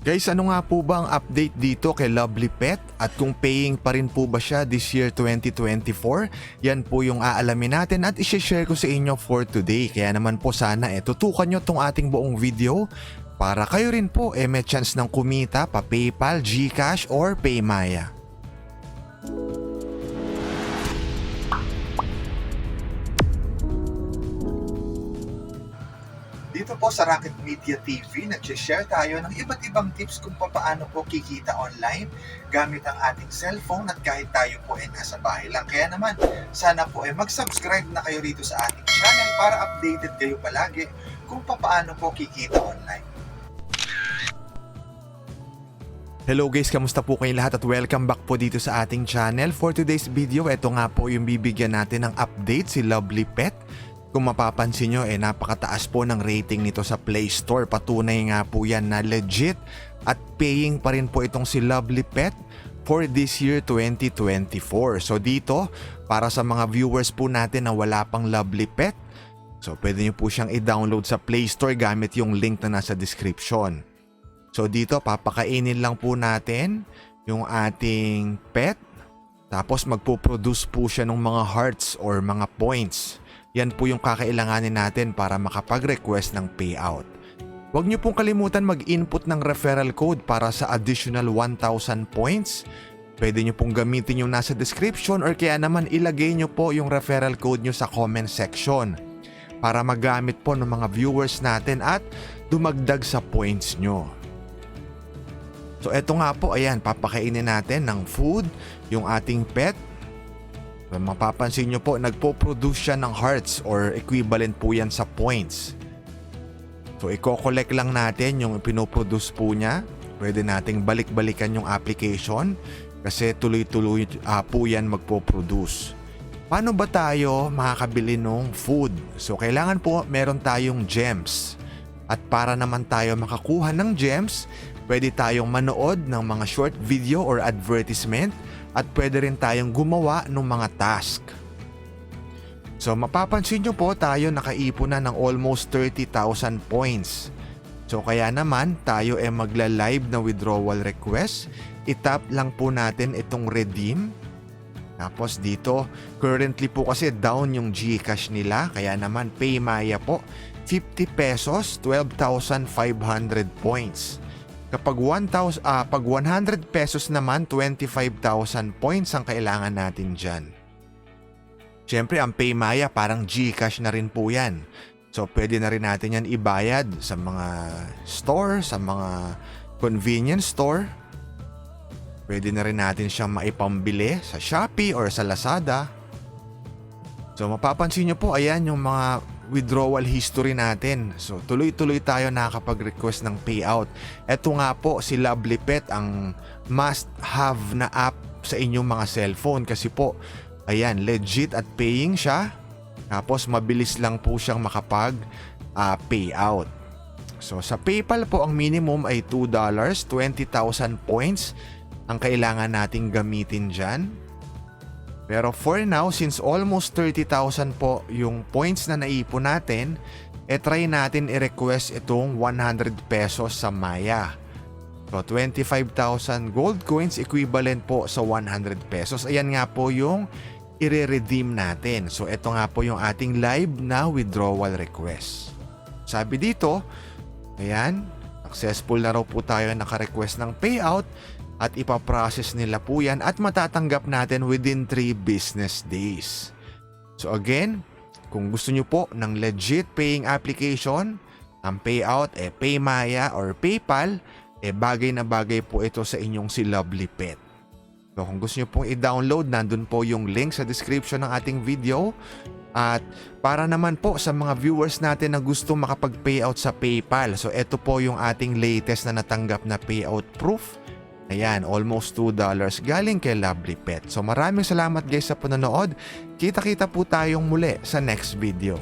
Guys, ano nga po ba ang update dito kay Lovely Pet at kung paying pa rin po ba siya this year 2024? Yan po yung aalamin natin at isi-share ko sa inyo for today. Kaya naman po sana tutukan nyo tong ating buong video para kayo rin po may chance ng kumita pa PayPal, GCash or PayMaya. Dito po sa Rocket Media TV, nag-share tayo ng iba't ibang tips kung paano po kikita online gamit ang ating cellphone at kahit tayo po ay nasa bahay lang. Kaya naman, sana po ay mag-subscribe na kayo rito sa ating channel para updated kayo palagi kung paano po kikita online. Hello guys, kamusta po kayong lahat at welcome back po dito sa ating channel. For today's video, ito nga po yung bibigyan natin ng update si Lovely Pet. Kung mapapansin nyo, napakataas po ng rating nito sa Play Store. Patunay nga po yan na legit at paying pa rin po itong si Lovely Pet for this year 2024. So dito, para sa mga viewers po natin na wala pang Lovely Pet, so pwede nyo po siyang i-download sa Play Store gamit yung link na nasa description. So dito, papakainin lang po natin yung ating pet. Tapos magpo-produce po siya ng mga hearts or mga points. Yan po yung kakailanganin natin para makapag-request ng payout. Huwag niyo pong kalimutan mag-input ng referral code para sa additional 1,000 points. Pwede niyo pong gamitin yung nasa description or kaya naman ilagay niyo po yung referral code niyo sa comment section para magamit po ng mga viewers natin at dumagdag sa points niyo. So eto nga po, ayan, papakainin natin ng food yung ating pet. Mapapansin nyo po, nagpo-produce siya ng hearts or equivalent po yan sa points. So i-collect lang natin yung pinoproduce po niya. Pwede nating balik-balikan yung application kasi tuloy-tuloy po yan magpo-produce. Paano ba tayo makakabili ng food? So kailangan po meron tayong gems. At para naman tayo makakuha ng gems, pwede tayong manood ng mga short video or advertisement at pwede rin tayong gumawa ng mga task. So mapapansin nyo po tayo nakaipon na ng almost 30,000 points. So kaya naman tayo magla-live na withdrawal request. I-tap lang po natin itong redeem. Tapos dito, currently po kasi down yung GCash nila. Kaya naman PayMaya po, 50 pesos, 12,500 points. Kapag 100 pesos naman, 25,000 points ang kailangan natin dyan. Siyempre, ang PayMaya parang GCash na rin po yan. So, pwede na rin natin yan ibayad sa mga store, sa mga convenience store. Pwede na rin natin siyang maipambili sa Shopee or sa Lazada. So, mapapansin nyo po, ayan yung mga withdrawal history natin. So tuloy-tuloy tayo nakakapag-request ng payout. Ito nga po si Lovely Pet ang must have na app sa inyong mga cellphone kasi po ayan legit at paying siya. Tapos mabilis lang po siyang makapag payout. So sa PayPal po ang minimum ay $2, 20,000 points ang kailangan nating gamitin dyan. Pero for now, since almost 30,000 po yung points na naipon natin, try natin i-request itong 100 pesos sa Maya. So 25,000 gold coins equivalent po sa 100 pesos. Ayan nga po yung i-redeem natin. So ito nga po yung ating live na withdrawal request. Sabi dito, ayan, successful na raw po tayo naka-request ng payout. At ipaprocess nila po yan at matatanggap natin within 3 business days. So again, kung gusto nyo po ng legit paying application, ang payout PayMaya or PayPal, bagay na bagay po ito sa inyong si Lovely Pet. So kung gusto nyo pong i-download, nandun po yung link sa description ng ating video. At para naman po sa mga viewers natin na gusto makapag-payout sa PayPal, so ito po yung ating latest na natanggap na payout proof. Ayan, almost $2 galing kay Lovely Pet. So maraming salamat guys sa panonood. Kita-kita po tayong muli sa next video.